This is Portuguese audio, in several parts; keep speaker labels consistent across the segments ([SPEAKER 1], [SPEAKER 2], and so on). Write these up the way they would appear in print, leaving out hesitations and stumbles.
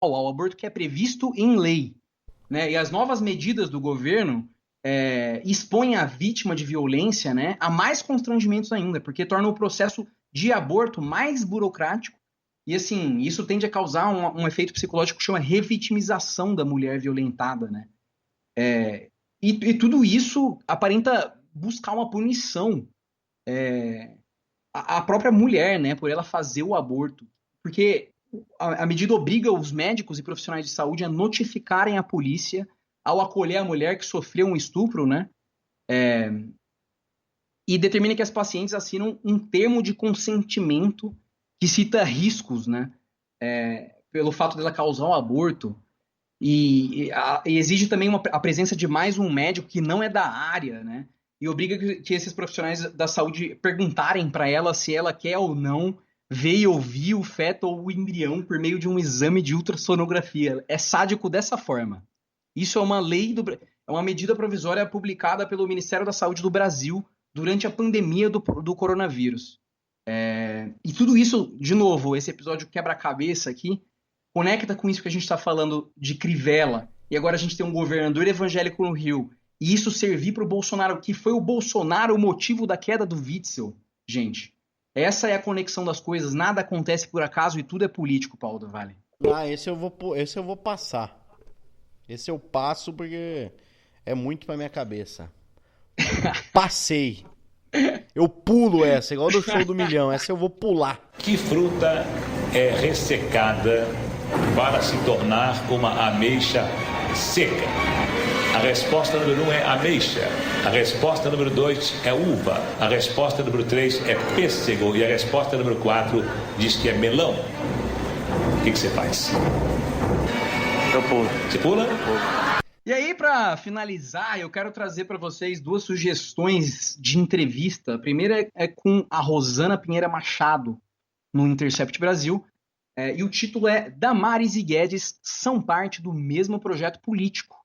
[SPEAKER 1] ao aborto que é previsto em lei, né? E as novas medidas do governo expõem a vítima de violência, né, a mais constrangimentos ainda, porque torna o processo de aborto mais burocrático e, assim, isso tende a causar um efeito psicológico que chama revitimização da mulher violentada, né? E tudo isso aparenta buscar uma punição à própria mulher, né, por ela fazer o aborto, porque a medida obriga os médicos e profissionais de saúde a notificarem a polícia ao acolher a mulher que sofreu um estupro, né, e determina que as pacientes assinam um termo de consentimento que cita riscos, né, pelo fato dela causar um aborto, e exige também a presença de mais um médico que não é da área, né, e obriga que esses profissionais da saúde perguntarem para ela se ela quer ou não ver e ouvir o feto ou o embrião por meio de um exame de ultrassonografia. É sádico dessa forma. Isso é uma lei é uma medida provisória publicada pelo Ministério da Saúde do Brasil durante a pandemia do coronavírus. E tudo isso, de novo, esse episódio quebra-cabeça aqui, conecta com isso que a gente está falando de Crivella, e agora a gente tem um governador evangélico no Rio, e isso servir para o Bolsonaro, que foi o Bolsonaro o motivo da queda do Witzel. Gente, essa é a conexão das coisas, nada acontece por acaso e tudo é político, Paulo do Vale.
[SPEAKER 2] Esse eu vou passar. Esse eu passo porque é muito pra minha cabeça. Passei. Eu pulo essa, igual do show do milhão. Essa eu vou pular.
[SPEAKER 3] Que fruta é ressecada para se tornar uma ameixa seca? A resposta número 1 é ameixa. A resposta número 2 é uva. A resposta número 3 é pêssego. E a resposta número 4 diz que é melão. O que você faz?
[SPEAKER 4] Eu pulo.
[SPEAKER 3] Você pula?
[SPEAKER 4] Eu pulo.
[SPEAKER 1] E aí, para finalizar, eu quero trazer para vocês duas sugestões de entrevista. A primeira é com a Rosana Pinheira Machado, no Intercept Brasil. E o título é Damares e Guedes são parte do mesmo projeto político.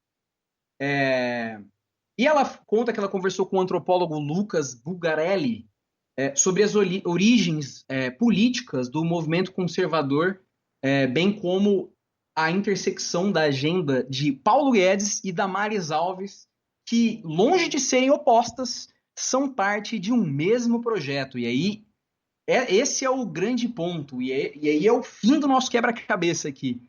[SPEAKER 1] E ela conta que ela conversou com o antropólogo Lucas Bulgarelli sobre as origens políticas do movimento conservador, bem como a intersecção da agenda de Paulo Guedes e Damares Alves, que, longe de serem opostas, são parte de um mesmo projeto. E aí, esse é o grande ponto. E aí é o fim do nosso quebra-cabeça aqui.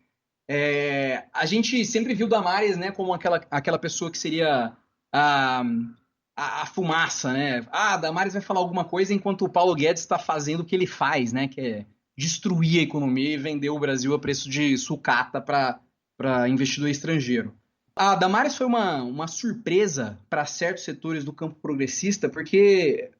[SPEAKER 1] A gente sempre viu Damares, né, como aquela pessoa que seria a fumaça, né? Damares vai falar alguma coisa enquanto o Paulo Guedes está fazendo o que ele faz, né? Que é destruir a economia e vender o Brasil a preço de sucata para investidor estrangeiro. A Damares foi uma surpresa para certos setores do campo progressista, porque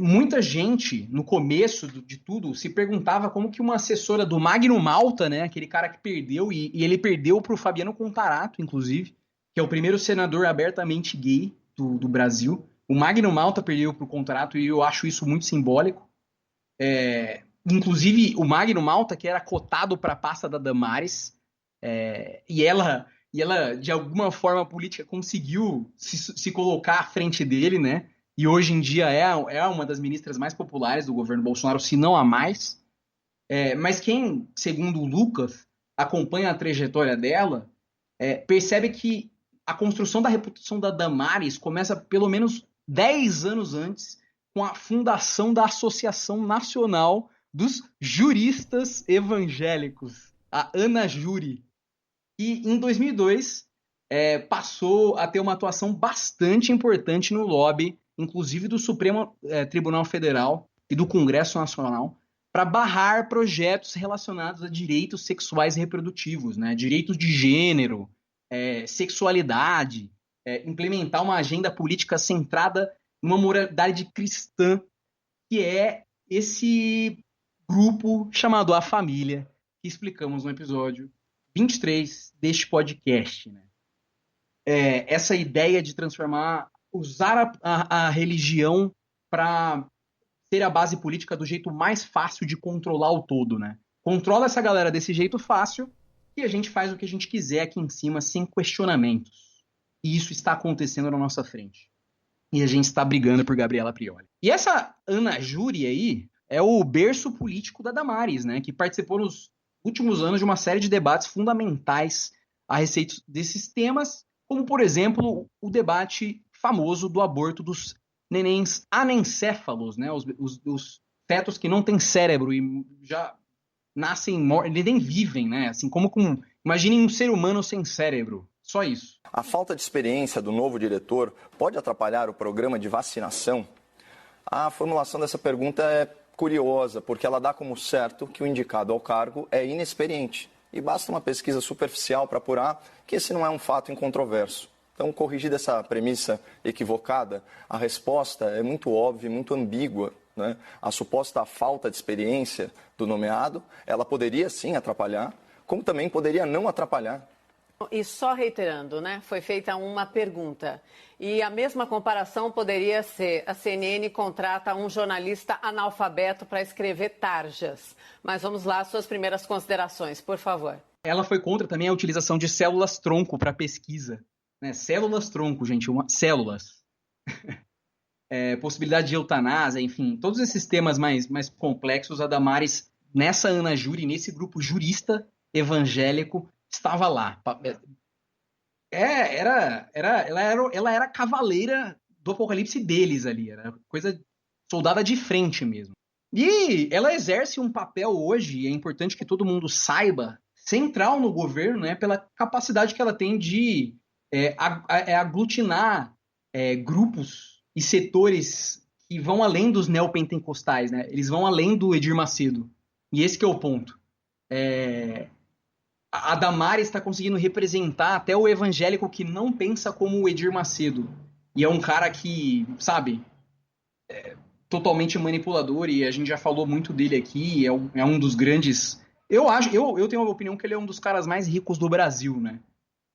[SPEAKER 1] muita gente, no começo de tudo, se perguntava como que uma assessora do Magno Malta, né, aquele cara que perdeu, e ele perdeu para o Fabiano Contarato, inclusive, que é o primeiro senador abertamente gay do Brasil. O Magno Malta perdeu para o Contarato e eu acho isso muito simbólico. Inclusive, o Magno Malta, que era cotado para a pasta da Damares, e ela, de alguma forma política, conseguiu se colocar à frente dele, né? E hoje em dia é uma das ministras mais populares do governo Bolsonaro, se não a mais. Mas quem, segundo o Lucas, acompanha a trajetória dela, percebe que a construção da reputação da Damares começa pelo menos 10 anos antes, com a fundação da Associação Nacional dos Juristas Evangélicos, a ANAJURI, que em 2002 passou a ter uma atuação bastante importante no lobby, inclusive do Supremo Tribunal Federal e do Congresso Nacional, para barrar projetos relacionados a direitos sexuais e reprodutivos, né? Direitos de gênero, sexualidade, implementar uma agenda política centrada numa moralidade cristã, que é esse grupo chamado A Família, que explicamos no episódio 23 deste podcast, né? Essa ideia de usar a religião para ser a base política do jeito mais fácil de controlar o todo, né? Controla essa galera desse jeito fácil e a gente faz o que a gente quiser aqui em cima sem questionamentos. E isso está acontecendo na nossa frente. E a gente está brigando por Gabriela Prioli. E essa ANAJURI aí é o berço político da Damares, né? Que participou últimos anos de uma série de debates fundamentais a respeito desses temas, como, por exemplo, o debate famoso do aborto dos nenéns anencéfalos, né? Os fetos que não têm cérebro e já nascem mortos, eles nem vivem, né? Assim, imaginem um ser humano sem cérebro, só isso.
[SPEAKER 5] A falta de experiência do novo diretor pode atrapalhar o programa de vacinação? A formulação dessa pergunta é curiosa, porque ela dá como certo que o indicado ao cargo é inexperiente. E basta uma pesquisa superficial para apurar que esse não é um fato incontroverso. Então, corrigida essa premissa equivocada, a resposta é muito óbvia e muito ambígua, né? A suposta falta de experiência do nomeado, ela poderia sim atrapalhar, como também poderia não atrapalhar.
[SPEAKER 6] E só reiterando, né? Foi feita uma pergunta. E a mesma comparação poderia ser: a CNN contrata um jornalista analfabeto para escrever tarjas. Mas vamos lá, suas primeiras considerações, por favor.
[SPEAKER 1] Ela foi contra também a utilização de células-tronco para pesquisa. Né? Células-tronco, gente, células. Possibilidade de eutanásia, enfim, todos esses temas mais complexos, a Damares, nessa Ana Júri, nesse grupo jurista evangélico, estava lá. Ela era a cavaleira do apocalipse deles ali, era coisa soldada de frente mesmo. E ela exerce um papel hoje, e é importante que todo mundo saiba, central no governo, né, pela capacidade que ela tem de aglutinar grupos e setores que vão além dos neopentecostais, né? Eles vão além do Edir Macedo. E esse que é o ponto. A Damares está conseguindo representar até o evangélico que não pensa como o Edir Macedo. E é um cara que, sabe, totalmente manipulador, e a gente já falou muito dele aqui, é um dos grandes... Eu tenho a opinião que ele é um dos caras mais ricos do Brasil, né?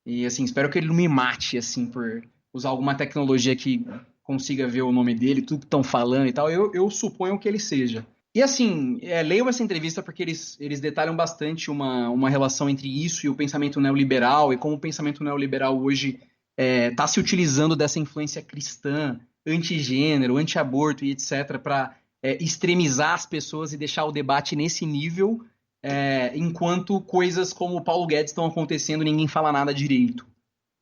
[SPEAKER 1] E, assim, espero que ele não me mate, assim, por usar alguma tecnologia que consiga ver o nome dele, tudo que estão falando e tal. Eu suponho que ele seja. E assim, leiam essa entrevista porque eles detalham bastante uma relação entre isso e o pensamento neoliberal, e como o pensamento neoliberal hoje está se utilizando dessa influência cristã, antigênero, anti-aborto e etc. para extremizar as pessoas e deixar o debate nesse nível, enquanto coisas como o Paulo Guedes estão acontecendo, ninguém fala nada direito.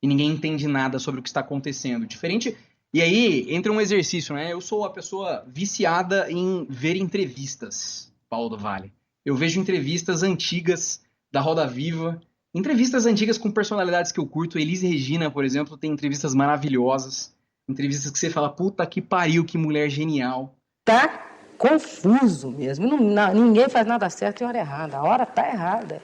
[SPEAKER 1] E ninguém entende nada sobre o que está acontecendo. Diferente... E aí, entra um exercício, né? Eu sou a pessoa viciada em ver entrevistas, Paulo do Vale. Eu vejo entrevistas antigas da Roda Viva, entrevistas antigas com personalidades que eu curto. Elise Regina, por exemplo, tem entrevistas maravilhosas. Entrevistas que você fala, puta que pariu, que mulher genial.
[SPEAKER 7] Tá confuso mesmo. Ninguém faz nada certo em hora errada. A hora tá errada.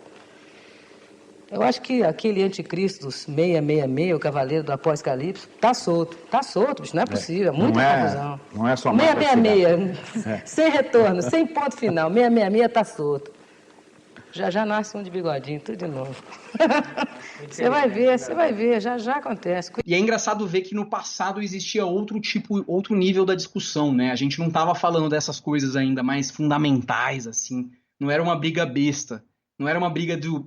[SPEAKER 7] Eu acho que aquele anticristo dos 666, o cavaleiro do Apocalipse, tá solto. Tá solto, bicho, não é possível. É muita confusão.
[SPEAKER 8] Não é só
[SPEAKER 7] 666, sem retorno, sem ponto final. 666 tá solto. Já nasce um de bigodinho, tudo de novo. Você vai ver, já acontece.
[SPEAKER 1] E é engraçado ver que no passado existia outro nível da discussão, né? A gente não tava falando dessas coisas ainda mais fundamentais, assim. Não era uma briga besta. Não era uma briga do...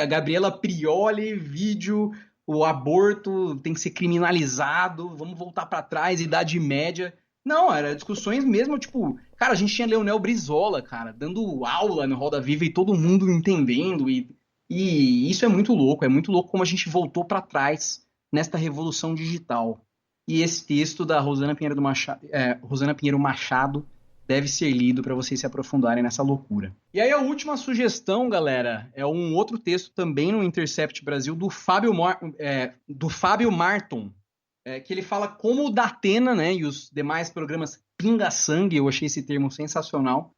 [SPEAKER 1] a Gabriela Prioli, vídeo, o aborto tem que ser criminalizado, vamos voltar pra trás, Idade Média. Não, era discussões mesmo, tipo... Cara, a gente tinha Leonel Brizola, cara, dando aula no Roda Viva e todo mundo entendendo. E isso é muito louco como a gente voltou pra trás nesta revolução digital. E esse texto da Rosana Pinheiro Machado deve ser lido para vocês se aprofundarem nessa loucura. E aí a última sugestão, galera, é um outro texto também no Intercept Brasil do Fábio Marton, que ele fala como o Datena, né, e os demais programas pinga-sangue, eu achei esse termo sensacional,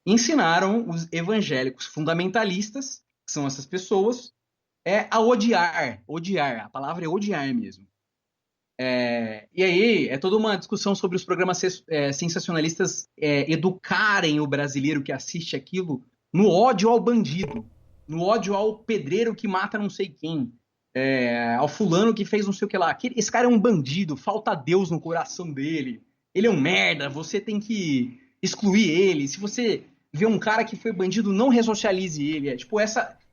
[SPEAKER 1] ensinaram os evangélicos fundamentalistas, que são essas pessoas, a odiar, a palavra é odiar mesmo. E aí, é toda uma discussão sobre os programas sensacionalistas educarem o brasileiro que assiste aquilo no ódio ao bandido, no ódio ao pedreiro que mata não sei quem, ao fulano que fez não sei o que lá. Esse cara é um bandido, falta Deus no coração dele, ele é um merda, você tem que excluir ele. Se você vê um cara que foi bandido, não ressocialize ele.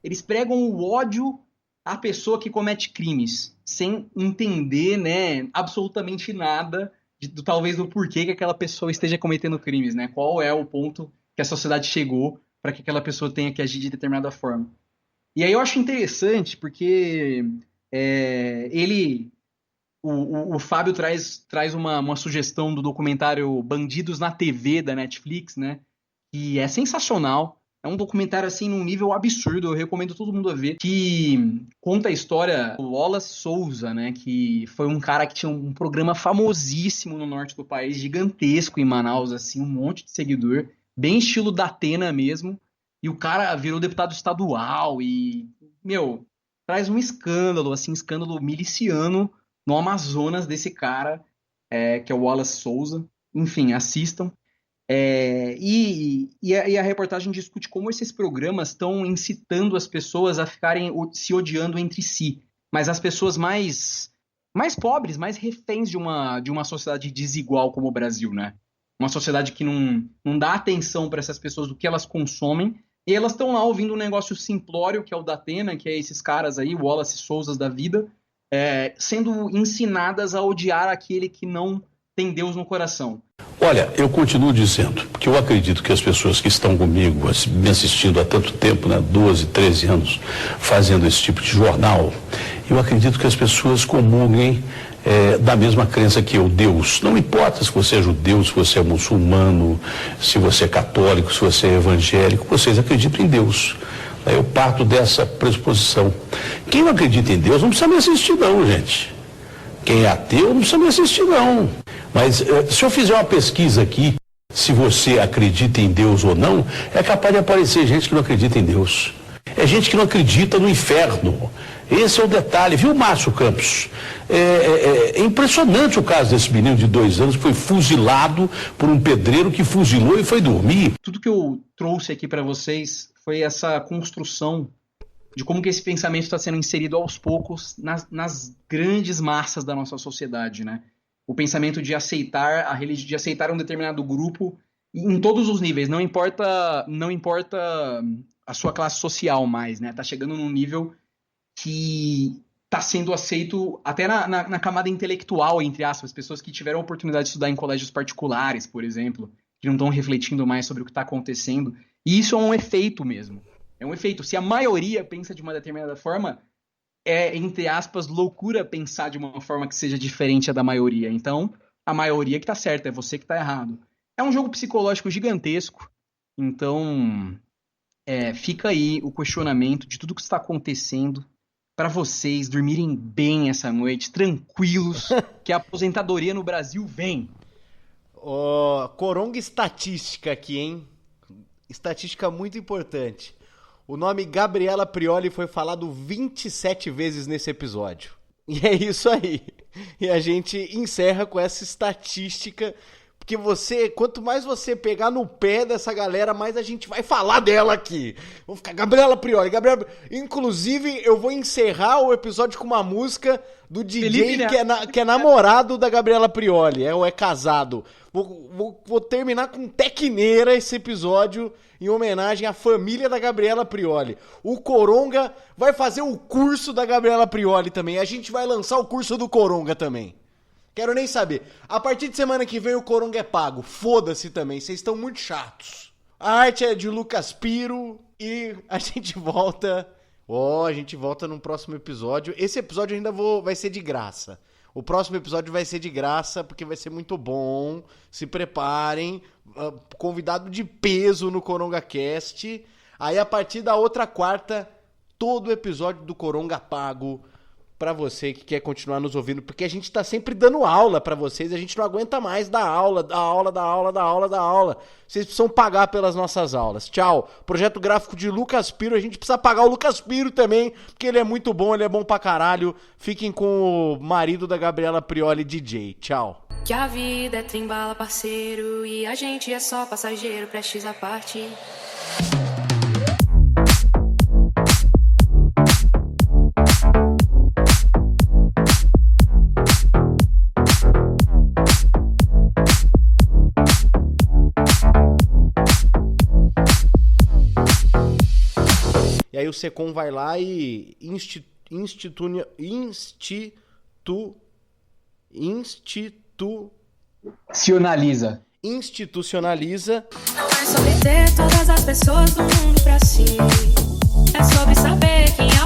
[SPEAKER 1] Eles pregam o ódio à pessoa que comete crimes, sem entender, né, absolutamente nada talvez do porquê que aquela pessoa esteja cometendo crimes, né? Qual é o ponto que a sociedade chegou para que aquela pessoa tenha que agir de determinada forma. E aí eu acho interessante porque o Fábio traz uma sugestão do documentário Bandidos na TV da Netflix, né? Que é sensacional. É um documentário, assim, num nível absurdo. Eu recomendo todo mundo a ver. Que conta a história do Wallace Souza, né? Que foi um cara que tinha um programa famosíssimo no norte do país, gigantesco em Manaus, assim, um monte de seguidor. Bem estilo da Atena mesmo. E o cara virou deputado estadual e, traz um escândalo, assim, escândalo miliciano no Amazonas desse cara, que é o Wallace Souza. Enfim, assistam. E a reportagem discute como esses programas estão incitando as pessoas a ficarem se odiando entre si. Mas as pessoas mais pobres, mais reféns de uma sociedade desigual como o Brasil, né? Uma sociedade que não dá atenção para essas pessoas do que elas consomem. E elas estão lá ouvindo um negócio simplório, que é o da Atena, que é esses caras aí, Wallace Souzas da vida, sendo ensinadas a odiar aquele que não tem Deus no coração.
[SPEAKER 8] Olha, eu continuo dizendo que eu acredito que as pessoas que estão comigo, me assistindo há tanto tempo, né, 12, 13 anos, fazendo esse tipo de jornal, eu acredito que as pessoas comunguem da mesma crença que eu, Deus. Não importa se você é judeu, se você é muçulmano, se você é católico, se você é evangélico, vocês acreditam em Deus. Eu parto dessa pressuposição. Quem não acredita em Deus não precisa me assistir não, gente. Quem é ateu não precisa me assistir não. Mas se eu fizer uma pesquisa aqui, se você acredita em Deus ou não, é capaz de aparecer gente que não acredita em Deus. É gente que não acredita no inferno. Esse é o detalhe, viu, Márcio Campos? É impressionante o caso desse menino de 2 anos que foi fuzilado por um pedreiro que fuzilou e foi dormir.
[SPEAKER 1] Tudo que eu trouxe aqui para vocês foi essa construção de como que esse pensamento está sendo inserido aos poucos nas grandes massas da nossa sociedade, né? O pensamento de aceitar a religião, de aceitar um determinado grupo em todos os níveis, não importa a sua classe social mais, né? Tá chegando num nível que tá sendo aceito até na camada intelectual, entre aspas, pessoas que tiveram a oportunidade de estudar em colégios particulares, por exemplo, que não estão refletindo mais sobre o que está acontecendo. E isso é um efeito mesmo. É um efeito. Se a maioria pensa de uma determinada forma, entre aspas, loucura pensar de uma forma que seja diferente da maioria. Então, a maioria que tá certa, é você que tá errado. É um jogo psicológico gigantesco. Então, fica aí o questionamento de tudo que está acontecendo para vocês dormirem bem essa noite, tranquilos, que a aposentadoria no Brasil vem.
[SPEAKER 2] Coronga estatística aqui, hein? Estatística muito importante. O nome Gabriela Prioli foi falado 27 vezes nesse episódio. E é isso aí. E a gente encerra com essa estatística, porque quanto mais você pegar no pé dessa galera, mais a gente vai falar dela aqui. Vou ficar Gabriela Prioli, Inclusive, eu vou encerrar o episódio com uma música do DJ Felipe, que é namorado da Gabriela Prioli, ou é casado. Vou terminar com Tecneira esse episódio em homenagem à família da Gabriela Prioli. O Coronga vai fazer o curso da Gabriela Prioli também. A gente vai lançar o curso do Coronga também. Quero nem saber. A partir de semana que vem o Coronga é pago. Foda-se também, vocês estão muito chatos. A arte é de Lucas Piro e a gente volta... a gente volta no próximo episódio. Esse episódio ainda vai ser de graça. O próximo episódio vai ser de graça, porque vai ser muito bom. Se preparem. Convidado de peso no Coronga Cast. Aí, a partir da outra quarta, todo o episódio do Coronga pago pra você que quer continuar nos ouvindo. Porque a gente tá sempre dando aula pra vocês. A gente não aguenta mais dar aula. Vocês precisam pagar pelas nossas aulas. Tchau. Projeto gráfico de Lucas Piro. A gente precisa pagar o Lucas Piro também, porque ele é muito bom, ele é bom pra caralho. Fiquem com o marido da Gabriela Prioli, DJ. Tchau.
[SPEAKER 9] Que a vida é trem-bala, parceiro, e a gente é só passageiro, prestes a partir.
[SPEAKER 2] E aí o Secom vai lá e institucionaliza.
[SPEAKER 9] sobre ter todas as pessoas do mundo pra si. É sobre saber quem